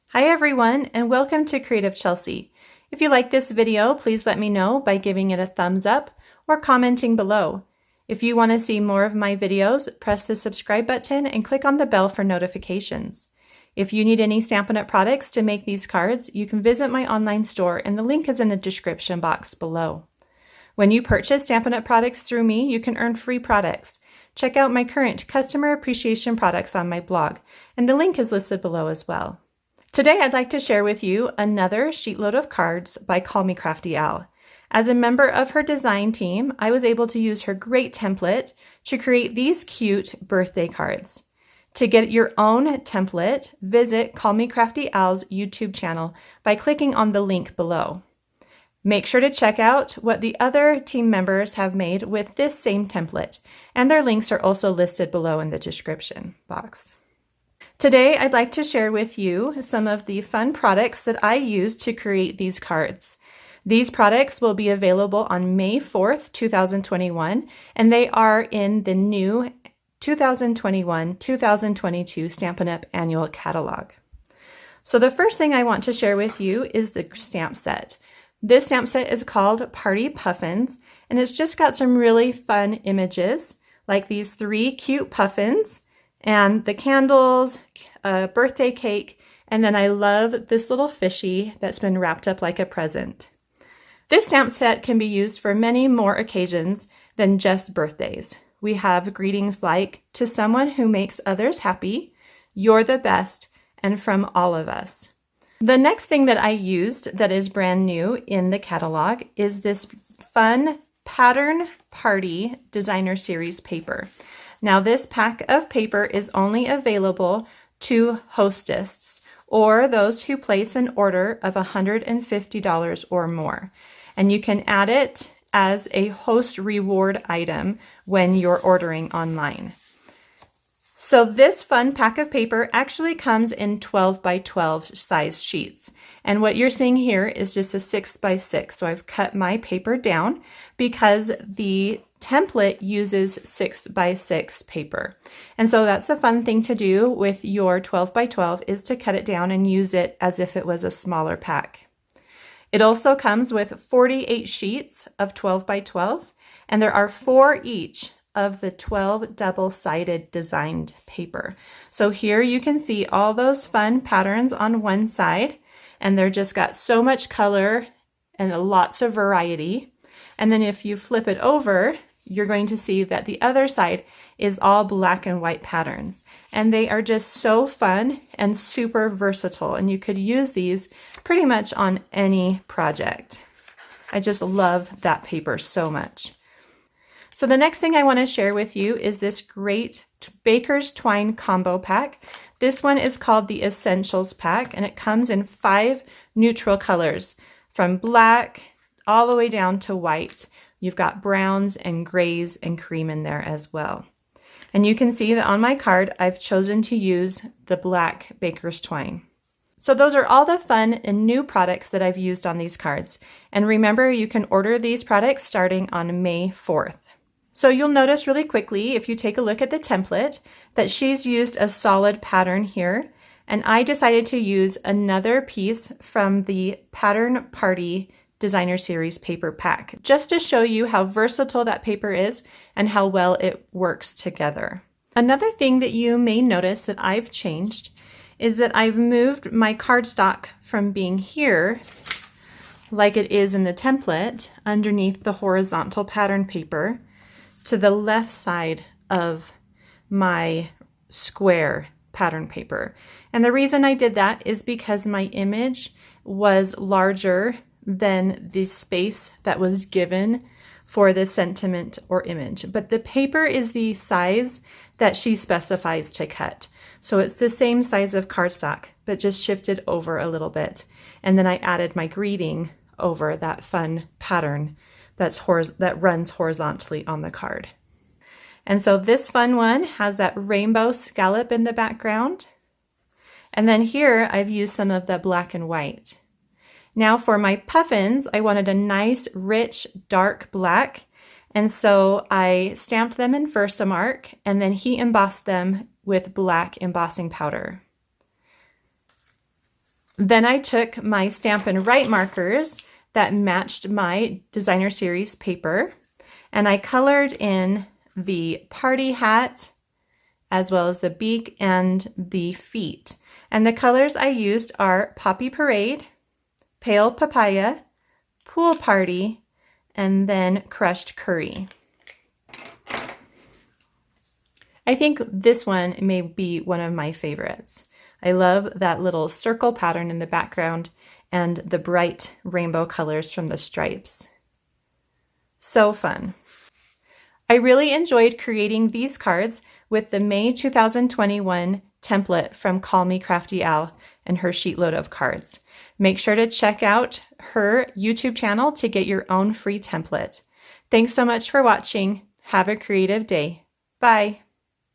Hi everyone, and welcome to Creative Chelsea. If you like this video, please let me know by giving it a thumbs up or commenting below. If you want to see more of my videos, press the subscribe button and click on the bell for notifications. If you need any Stampin' Up! Products to make these cards, you can visit my online store and the link is in the description box below. When you purchase Stampin' Up! Products through me, you can earn free products. Check out my current customer appreciation products on my blog, and the link is listed below as well. Today I'd like to share with you another Sheetload of Cards by Call Me Crafty Al. As a member of her design team, I was able to use her great template to create these cute birthday cards. To get your own template, visit Call Me Crafty Al's YouTube channel by clicking on the link below. Make sure to check out what the other team members have made with this same template, and their links are also listed below in the description box. Today, I'd like to share with you some of the fun products that I use to create these cards. These products will be available on May 4th, 2021, and they are in the new 2021-2022 Stampin' Up! Annual Catalog. So the first thing I want to share with you is the stamp set. This stamp set is called Party Puffins, and it's just got some really fun images, like these 3 cute puffins, and the candles, a birthday cake, and then I love this little fishy that's been wrapped up like a present. This stamp set can be used for many more occasions than just birthdays. We have greetings like, "To someone who makes others happy, you're the best, and from all of us." The next thing that I used that is brand new in the catalog is this fun Pattern Party Designer Series paper. Now this pack of paper is only available to hostesses or those who place an order of $150 or more. And you can add it as a host reward item when you're ordering online. So this fun pack of paper actually comes in 12 by 12 size sheets. And what you're seeing here is just a 6 by 6. So I've cut my paper down because the template uses 6 by 6 paper. And so that's a fun thing to do with your 12 by 12 is to cut it down and use it as if it was a smaller pack. It also comes with 48 sheets of 12 by 12, and there are 4 each of the 12 double-sided designed paper. So here you can see all those fun patterns on one side, and they're just got so much color and lots of variety. And then if you flip it over, you're going to see that the other side is all black and white patterns. And they are just so fun and super versatile, and you could use these pretty much on any project. I just love that paper so much. So the next thing I want to share with you is this great Baker's Twine combo pack. This one is called the Essentials Pack, and it comes in 5 neutral colors, from black all the way down to white. You've got browns and grays and cream in there as well. And you can see that on my card, I've chosen to use the black Baker's Twine. So those are all the fun and new products that I've used on these cards. And remember, you can order these products starting on May 4th. So you'll notice really quickly, if you take a look at the template, that she's used a solid pattern here. And I decided to use another piece from the Pattern Party Designer Series paper pack, just to show you how versatile that paper is and how well it works together. Another thing that you may notice that I've changed is that I've moved my cardstock from being here, like it is in the template, underneath the horizontal pattern paper, to the left side of my square pattern paper. And the reason I did that is because my image was larger than the space that was given for the sentiment or image. But the paper is the size that she specifies to cut. So it's the same size of cardstock, but just shifted over a little bit. And then I added my greeting over that fun pattern that runs horizontally on the card. And so this fun one has that rainbow scallop in the background. And then here I've used some of the black and white. Now for my puffins, I wanted a nice, rich, dark black. And so I stamped them in VersaMark and then heat embossed them with black embossing powder. Then I took my Stampin' Write markers that matched my designer series paper, and I colored in the party hat as well as the beak and the feet. And the colors I used are Poppy Parade, Pale Papaya, Pool Party, and then Crushed Curry. I think this one may be one of my favorites. I love that little circle pattern in the background and the bright rainbow colors from the stripes. So fun. I really enjoyed creating these cards with the May 2021 template from Call Me Crafty Al and her Sheetload of Cards. Make sure to check out her YouTube channel to get your own free template. Thanks so much for watching. Have a creative day. Bye.